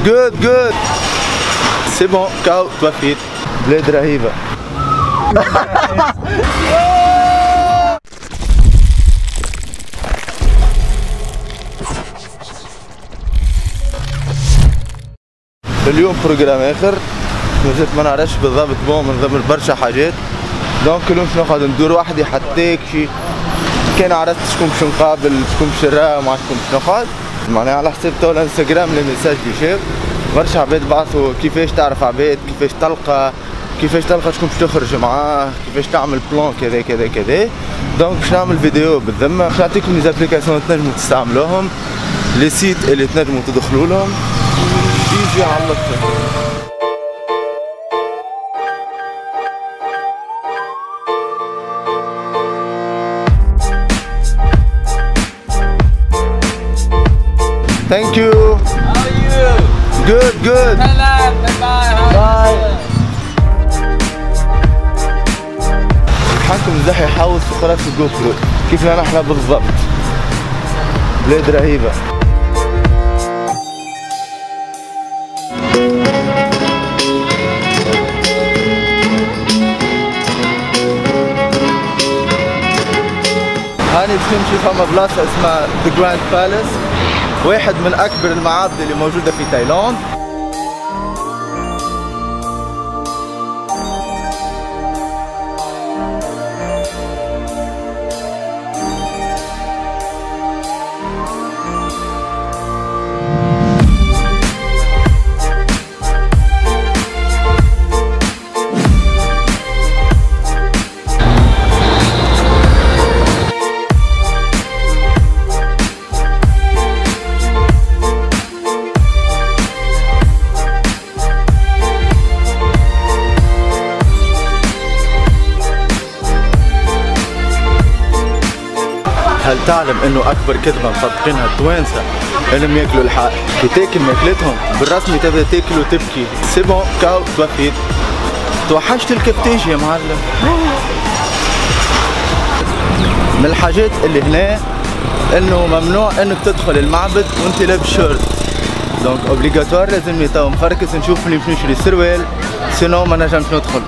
جود سي بون كاو توفيت. بلاد رهيبة. اليوم بروجرام اخر، مازلت ما نعرفش بالضبط، من برشا حاجات. دونك اليوم باش نقعد ندور وحدي حتى كي كان عرفت شكون باش نقابل، شكون باش نرى، مع شكون باش نقعد. معناها على حساب تو الانستغرام لي ميساج اللي شاف برشا عباد بعثوا كيفاش تعرف عباد، كيفاش تلقى شكون باش تخرج معاه، كيفاش تعمل بلان كذا كذا كذا. دونك باش نعمل فيديو بالذمة، باش نعطيكم لي زابليكاسيون تنجموا تستعملوهم، لي سيت اللي تنجموا تدخلوا لهم. يجي على الله. Thank you. How are you? Good. Bye. Bye. الحاكم زحي يحوس في قناة الجو برو كيفنا نحن بالضبط. بلاد رهيبة. هاني باش نمشي فما بلاصة اسمها The Grand Palace، واحد من أكبر المعابد اللي موجودة في تايلاند. هل تعلم انه اكبر كذبه مصدقينها التوانسه انهم ياكلوا الحق؟ كي تاكل ماكلتهم بالرسمي تبدا تاكل وتبكي. سي بون كاو توفيت. توحشت الكبتاج يا معلم. من الحاجات اللي هنا انه ممنوع انك تدخل المعبد وانت لابس شورت، دونك اوبليغاتوار لازم تو مفركس نشوف اللي باش نشري سروال، سينو ما نجمش ندخل.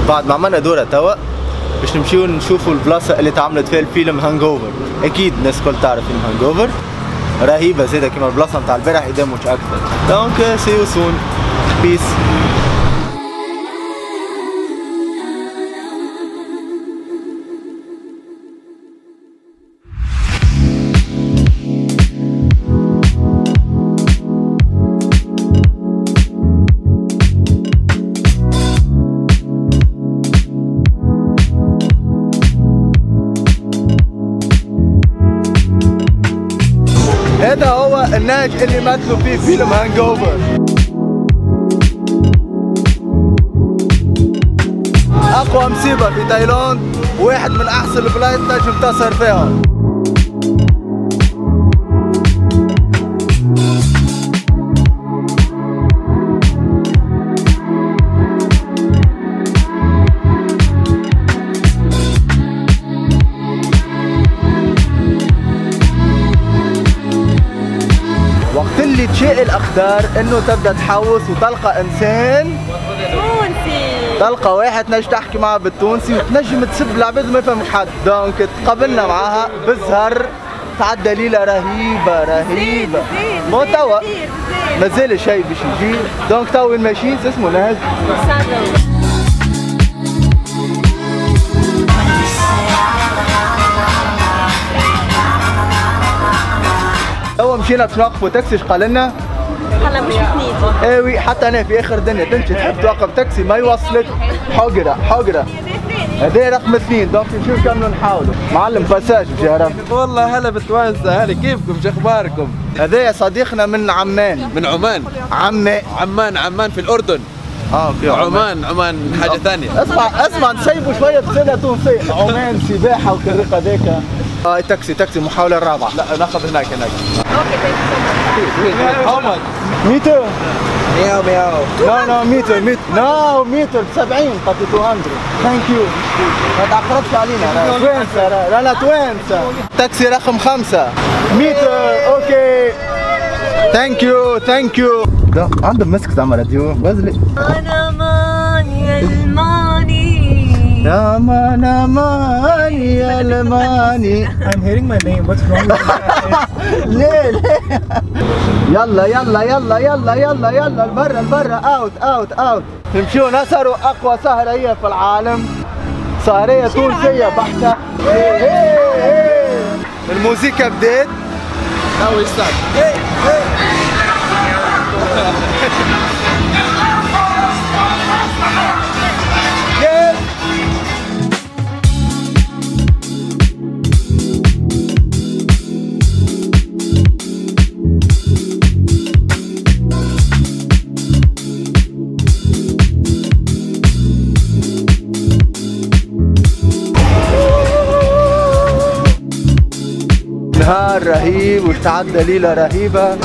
بعد ما عملنا دورة توا باش نمشيو نشوفوا البلاصة اللي تعملت فيها الفيلم هانغوفر. أكيد الناس الكل تعرف فيلم هانغوفر، رهيبة زيادة كيما البلاصة نتاع البارح إذا مش أكثر. دونك سي يو سون، بيس. هذا هو النهج اللي مثلوا فيه فيلم هانغوفر. أقوى مصيبة في تايلاند، واحد من أحسن البلايص تنجم تسهر فيها. اللي تشاء الأقدار إنه تبدأ تحوس وتلقى إنسان تونسي تلقى واحد تنجم تحكي معاه بالتونسي وتنجم تسب العباد ما يفهمك حد. دونك تقابلنا معاها بزهر، تعدى ليلة رهيبة. مو توا مازال شيء باش يجي. دونك توا وين ماشيين؟ اسمه نهز توا مشينا باش نوقفوا تاكسي. اش قال لنا؟ هلا مش بنيتي. ايوي حتى انا في اخر الدنيا تمشي تحب توقف تاكسي ما يوصلك حقرة. هذا رقم 2. دونك نمشيو نكملوا نحاولوا. معلم باساج بجهرم. والله هلا بالتوانسه، هلا كيفكم؟ شو اخباركم؟ هذا صديقنا من عمان. من عمان. عمان في الاردن. اوكي. عمان حاجه ثانيه. اسمع نسيبوا شويه بسنه تونسيه. عمان سباحه وكالرقه ذاك. تاكسي المحاوله الرابعه. لا ناخذ هناك. اوكي ثانك How much? متر. مياو. نو متر ب 70 قصدي 200. ثانك يو. ما تعقربش علينا. توانسه لا توانسه. تاكسي رقم 5 متر. اوكي ثانك يو. ده عندهم مسك زعما راديو بازلي. انا ماني الماني يا ماني يا الماني. I'm hearing my name. What's wrong with you? ليه يلا البرا اوت. نمشيو نسهروا اقوى سهرة هي في العالم. سهرية تونسية بحتة. الموسيقى بدات. Now we start. نهار رهيب وتعدى ليلة رهيبة.